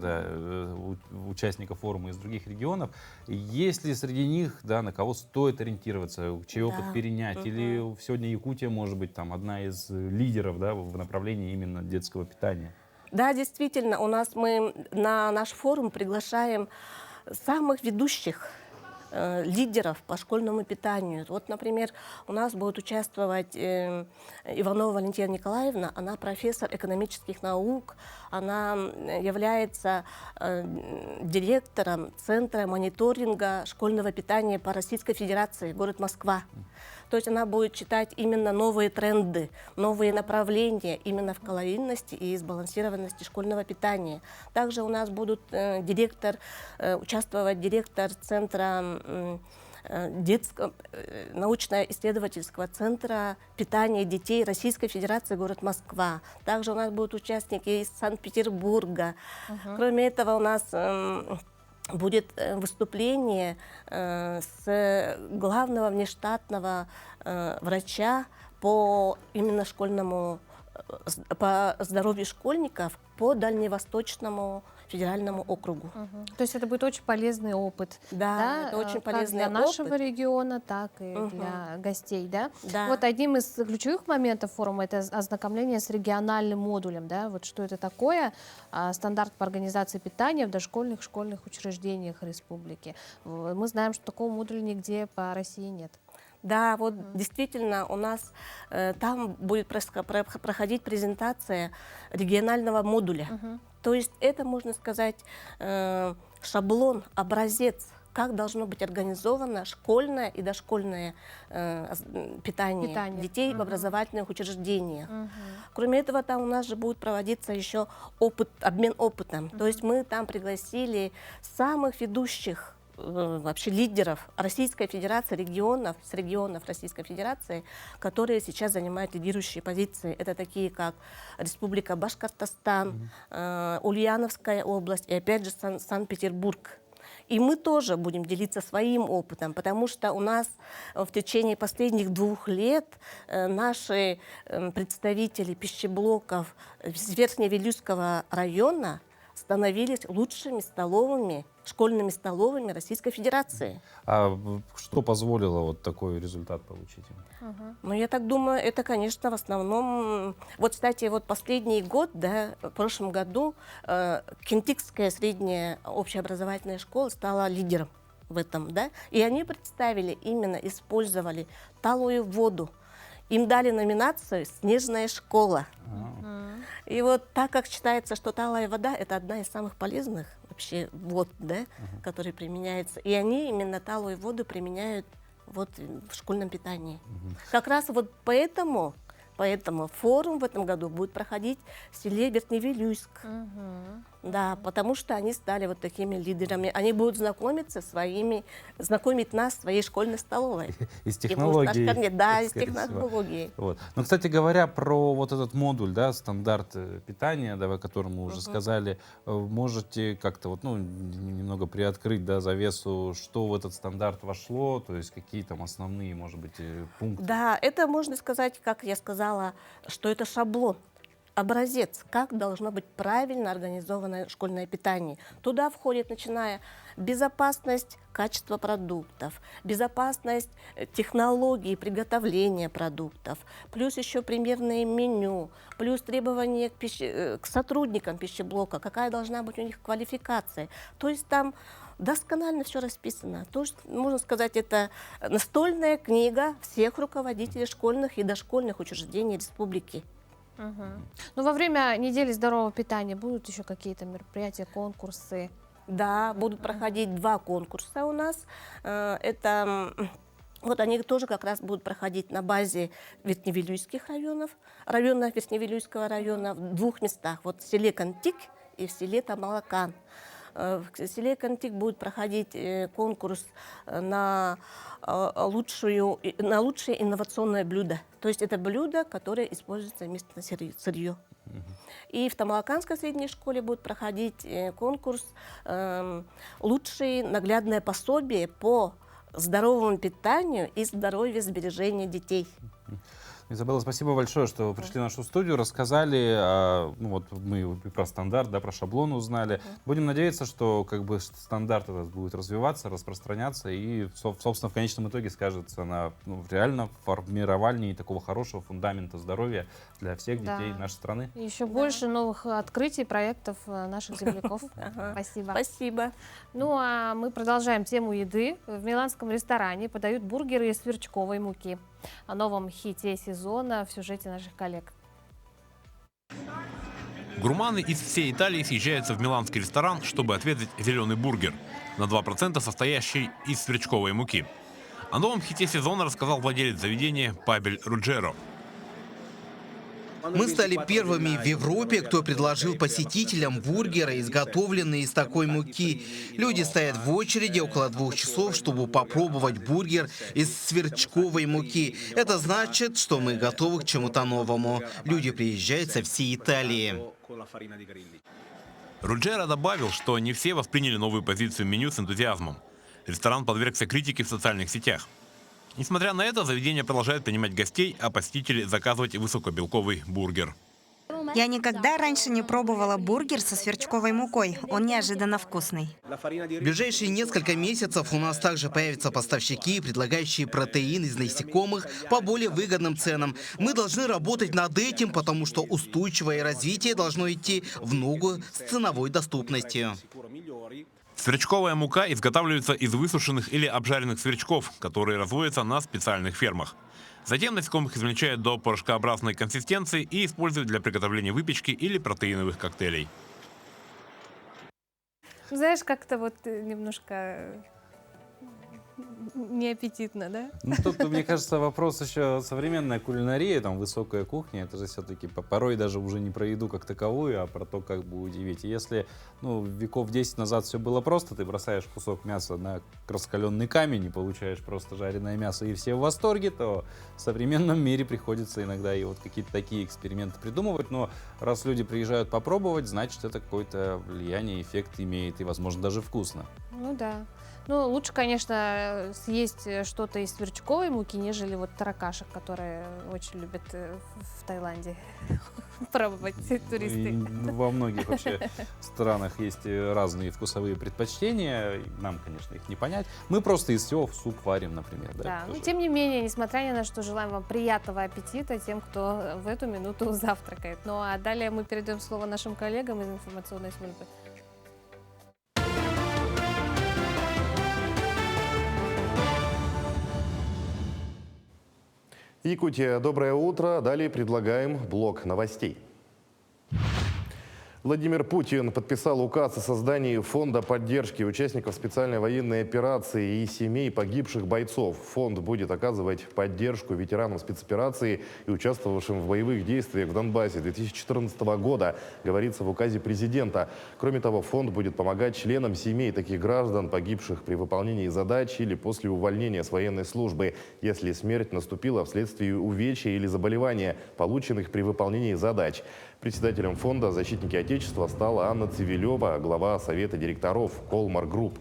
участников форума из других регионов. Есть ли среди них, на кого стоит ориентироваться, чей опыт перенять? Или сегодня Якутия может быть одна из лидеров в направлении именно детского питания? Да, действительно, мы на наш форум приглашаем самых ведущих лидеров по школьному питанию. Вот, например, у нас будет участвовать Иванова Валентина Николаевна, она профессор экономических наук, она является директором Центра мониторинга школьного питания по Российской Федерации, город Москва. То есть она будет читать именно новые тренды, новые направления именно в калорийности и сбалансированности школьного питания. Также у нас будут участвовать директор Центра научно-исследовательского центра питания детей Российской Федерации, город Москва. Также у нас будут участники из Санкт-Петербурга. Кроме этого, у нас будет выступление с главного внештатного врача по именно по здоровью школьников по Дальневосточному федеральному округу. То есть это будет очень полезный опыт. Да, это очень полезный как для нашего региона, так и для гостей. Да? Вот одним из ключевых моментов форума это ознакомление с региональным модулем. Да? Вот что это такое? Стандарт по организации питания в дошкольных школьных учреждениях республики. Мы знаем, что такого модуля нигде по России нет. Да, вот действительно у нас там будет проходить презентация регионального модуля. То есть это, можно сказать, шаблон, образец, как должно быть организовано школьное и дошкольное питание детей в образовательных учреждениях. Кроме этого, там у нас же будет проводиться еще обмен опытом. То есть мы там пригласили самых ведущих вообще лидеров Российской Федерации, с регионов Российской Федерации, которые сейчас занимают лидирующие позиции. Это такие, как Республика Башкортостан, Ульяновская область и опять же Санкт-Петербург. И мы тоже будем делиться своим опытом, потому что у нас в течение последних 2 лет наши представители пищеблоков с Верхневилюйского района становились лучшими столовыми, школьными столовыми Российской Федерации. А что позволило вот такой результат получить? Ну, я так думаю, это, конечно, в основном... Вот, кстати, вот последний год, да, в прошлом году Кентикская средняя общеобразовательная школа стала лидером в этом, да, и они представили, именно использовали талую воду. Им дали номинацию «Снежная школа». И вот так как считается, что талая вода – это одна из самых полезных вообще вод, да, которые применяются, и они именно талую воду применяют вот в школьном питании. Как раз вот поэтому форум в этом году будет проходить в селе Верхневилюйск. Да, потому что они стали вот такими лидерами. Они будут знакомить нас своей школьной столовой. Из технологий. Да, из технологий. Вот. Но, кстати говоря, про вот этот модуль, да, стандарт питания, да, о котором мы уже сказали, можете как-то вот, ну, немного приоткрыть, да, завесу, что в этот стандарт вошло, то есть какие там основные, может быть, пункты? Да, это можно сказать, как я сказала, что это шаблон. Образец, как должно быть правильно организованное школьное питание. Туда входит, начиная безопасность качества продуктов, безопасность технологий приготовления продуктов, плюс еще примерное меню, плюс требования к сотрудникам пищеблока, какая должна быть у них квалификация. То есть там досконально все расписано. То есть, можно сказать, это настольная книга всех руководителей школьных и дошкольных учреждений республики. Ну, во время недели здорового питания будут еще какие-то мероприятия, конкурсы? Да, будут проходить 2 конкурса у нас. Это вот они тоже как раз будут проходить на базе Верхневилюйских районов Верхневилюйского района в 2 местах. Вот в селе Кантик и в селе Тамалакан. В селе Кантик будет проходить конкурс на лучшее инновационное блюдо. То есть это блюдо, которое используется местное сырье. И в Тамалаканской средней школе будет проходить конкурс «Лучшее наглядное пособие по здоровому питанию и здоровью сбережения детей». Изабелла, спасибо большое, что пришли в нашу студию, рассказали, ну вот мы про стандарт, да, про шаблон узнали. Будем надеяться, что как бы стандарт этот будет развиваться, распространяться и, собственно, в конечном итоге скажется на реально формировании такого хорошего фундамента здоровья для всех детей нашей страны. И еще больше новых открытий, проектов наших земляков. Спасибо. Спасибо. Ну а мы продолжаем тему еды. В миланском ресторане подают бургеры из сверчковой муки. О новом хите сезона в сюжете наших коллег. Гурманы из всей Италии съезжаются в миланский ресторан, чтобы отведать зеленый бургер, на 2% состоящий из сверчковой муки. О новом хите сезона рассказал владелец заведения Пабель Руджеро. Мы стали первыми в Европе, кто предложил посетителям бургеры, изготовленные из такой муки. Люди стоят в очереди около 2 часов, чтобы попробовать бургер из сверчковой муки. Это значит, что мы готовы к чему-то новому. Люди приезжают со всей Италии. Руджеро добавил, что не все восприняли новую позицию меню с энтузиазмом. Ресторан подвергся критике в социальных сетях. Несмотря на это, заведение продолжает принимать гостей, а посетители заказывать высокобелковый бургер. Я никогда раньше не пробовала бургер со сверчковой мукой. Он неожиданно вкусный. В ближайшие несколько месяцев у нас также появятся поставщики, предлагающие протеин из насекомых по более выгодным ценам. Мы должны работать над этим, потому что устойчивое развитие должно идти в ногу с ценовой доступностью. Сверчковая мука изготавливается из высушенных или обжаренных сверчков, которые разводятся на специальных фермах. Затем насекомых измельчают до порошкообразной консистенции и используют для приготовления выпечки или протеиновых коктейлей. Знаешь, как-то вот немножко неаппетитно, да? Ну, тут, мне кажется, вопрос еще современная кулинария, там, высокая кухня, это же все-таки порой даже уже не про еду как таковую, а про то, как бы удивить. И если, ну, веков 10 назад все было просто, ты бросаешь кусок мяса на раскаленный камень и получаешь просто жареное мясо, и все в восторге, то в современном мире приходится иногда и вот какие-то такие эксперименты придумывать. Но раз люди приезжают попробовать, значит, это какое-то влияние, эффект имеет, и, возможно, даже вкусно. Ну да. Ну, лучше, конечно, съесть что-то из сверчковой муки, нежели вот таракашек, которые очень любят в Таиланде пробовать туристы. Во многих вообще странах есть разные вкусовые предпочтения. Нам, конечно, их не понять. Мы просто из всего суп варим, например. Да, но тем не менее, несмотря ни на что, желаем вам приятного аппетита тем, кто в эту минуту завтракает. Ну а далее мы передаем слово нашим коллегам из информационной службы. Якутия, доброе утро. Далее предлагаем блок новостей. Владимир Путин подписал указ о создании фонда поддержки участников специальной военной операции и семей погибших бойцов. Фонд будет оказывать поддержку ветеранам спецоперации и участвовавшим в боевых действиях в Донбассе 2014 года, говорится в указе президента. Кроме того, фонд будет помогать членам семей таких граждан, погибших при выполнении задач или после увольнения с военной службы, если смерть наступила вследствие увечья или заболевания, полученных при выполнении задач. Председателем фонда «Защитники Отечества» стала Анна Цивилева, глава Совета директоров «Колмар Групп».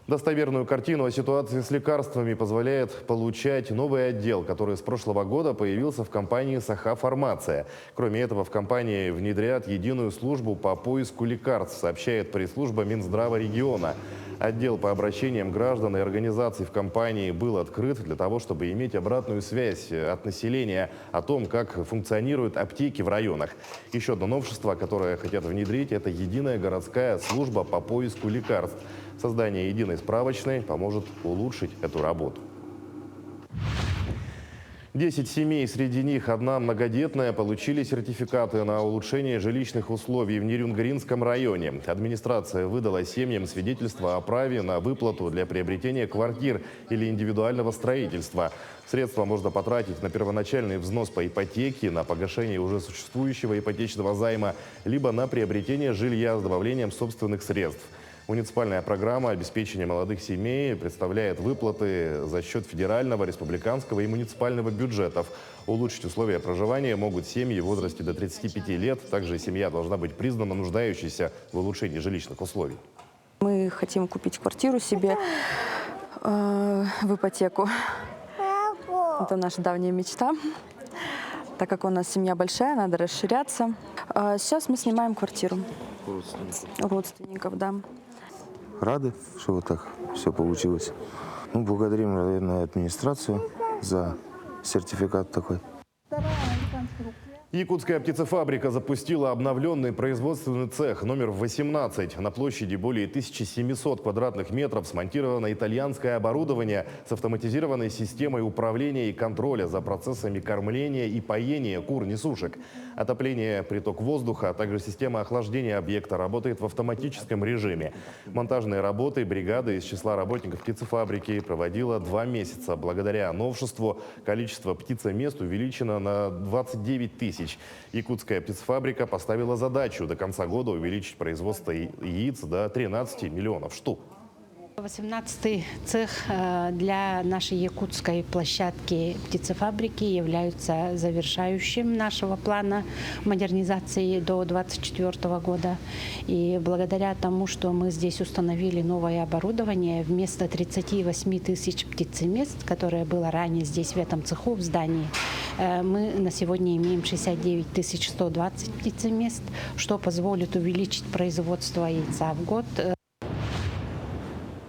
Достоверную картину о ситуации с лекарствами позволяет получать новый отдел, который с прошлого года появился в компании «Саха-Фармация». Кроме этого, в компании внедрят единую службу по поиску лекарств, сообщает пресс-служба Минздрава региона. Отдел по обращениям граждан и организаций в компании был открыт для того, чтобы иметь обратную связь от населения о том, как функционируют аптеки в районах. Еще одно новшество, которое хотят внедрить, это единая городская служба по поиску лекарств. Создание единой справочной поможет улучшить эту работу. 10 семей, среди них одна многодетная, получили сертификаты на улучшение жилищных условий в Нерюнгринском районе. Администрация выдала семьям свидетельство о праве на выплату для приобретения квартир или индивидуального строительства. Средства можно потратить на первоначальный взнос по ипотеке, на погашение уже существующего ипотечного займа, либо на приобретение жилья с добавлением собственных средств. Муниципальная программа обеспечения молодых семей представляет выплаты за счет федерального, республиканского и муниципального бюджетов. Улучшить условия проживания могут семьи в возрасте до 35 лет. Также семья должна быть признана нуждающейся в улучшении жилищных условий. Мы хотим купить квартиру себе в ипотеку. Это наша давняя мечта. Так как у нас семья большая, надо расширяться. Сейчас мы снимаем квартиру. Родственников, да. Рады, что вот так все получилось. Ну, благодарим, наверное, администрацию за сертификат такой. Якутская птицефабрика запустила обновленный производственный цех номер 18. На площади более 1700 квадратных метров смонтировано итальянское оборудование с автоматизированной системой управления и контроля за процессами кормления и поения кур-несушек. Отопление, приток воздуха, а также система охлаждения объекта работает в автоматическом режиме. Монтажные работы бригада из числа работников птицефабрики проводила 2 месяца. Благодаря новшеству количество птицемест увеличено на 29 тысяч. Якутская птицефабрика поставила задачу до конца года увеличить производство яиц до 13 миллионов штук. 18-й цех для нашей якутской площадки птицефабрики является завершающим нашего плана модернизации до 2024 года. И благодаря тому, что мы здесь установили новое оборудование, вместо 38 тысяч птицемест, которое было ранее здесь в этом цеху, в здании, мы на сегодня имеем 69 120 птицемест, что позволит увеличить производство яйца в год.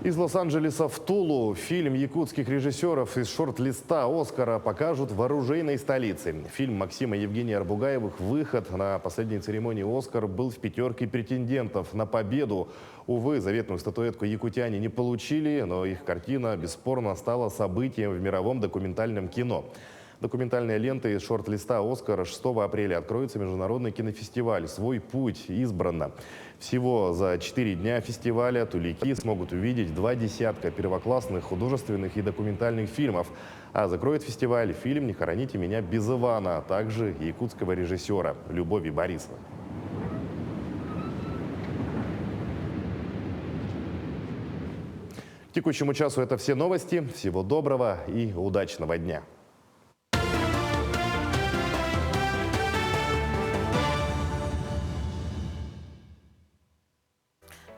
Из Лос-Анджелеса в Тулу фильм якутских режиссеров из шорт-листа «Оскара» покажут в оружейной столице. Фильм Максима и Евгения Арбугаевых «Выход» на последней церемонии «Оскар» был в 5 претендентов на победу. Увы, заветную статуэтку якутяне не получили, но их картина бесспорно стала событием в мировом документальном кино. Документальная лента из шорт-листа «Оскар» 6 апреля откроется международный кинофестиваль «Свой путь избрано». Всего за 4 дня фестиваля тулики смогут увидеть 20 первоклассных художественных и документальных фильмов. А закроет фестиваль фильм «Не хороните меня без Ивана», а также якутского режиссера Любови Борисова. К текущему часу это все новости. Всего доброго и удачного дня.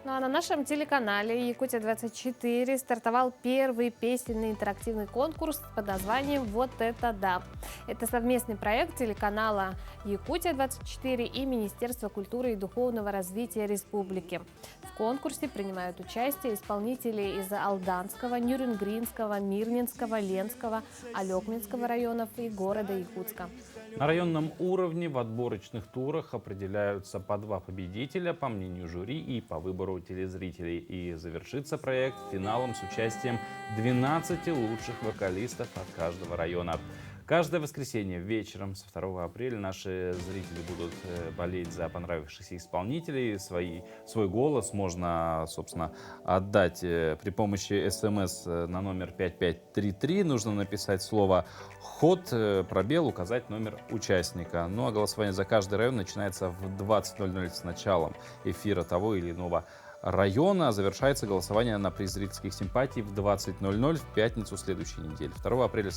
Ну а на нашем телеканале Якутия-24 стартовал первый песенный интерактивный конкурс под названием «Вот это да». Это совместный проект телеканала Якутия-24 и Министерства культуры и духовного развития республики. В конкурсе принимают участие исполнители из Алданского, Нюрнгринского, Мирнинского, Ленского, Алекминского районов и города Якутска. На районном уровне в отборочных турах определяются по 2 победителя, по мнению жюри и по выбору телезрителей. И завершится проект финалом с участием 12 лучших вокалистов от каждого района. Каждое воскресенье вечером со 2 апреля наши зрители будут болеть за понравившихся исполнителей. Свой голос можно, собственно, отдать при помощи СМС на номер 5533. Нужно написать слово «ход», пробел, указать номер участника. Ну а голосование за каждый район начинается в 20:00 с началом эфира того или иного района. Завершается голосование на приз зрительских симпатий в 20:00 в пятницу следующей недели. 2 апреля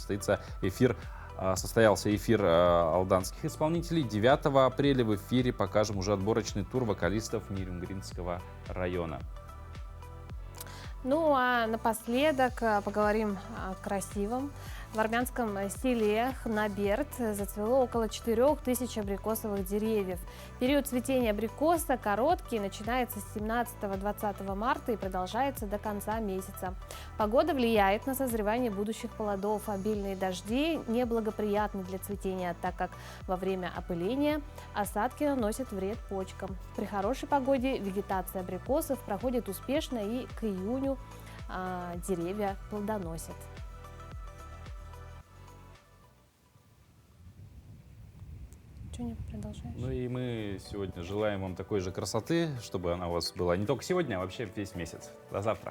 состоялся эфир алданских исполнителей. 9 апреля в эфире покажем уже отборочный тур вокалистов Нюрнгринского района. Ну а напоследок поговорим о красивом. В армянском селе Хнаберт зацвело около 4000 абрикосовых деревьев. Период цветения абрикоса короткий, начинается с 17-20 марта и продолжается до конца месяца. Погода влияет на созревание будущих плодов. Обильные дожди неблагоприятны для цветения, так как во время опыления осадки наносят вред почкам. При хорошей погоде вегетация абрикосов проходит успешно, и к июню деревья плодоносят. Ну и мы сегодня желаем вам такой же красоты, чтобы она у вас была не только сегодня, а вообще весь месяц. До завтра.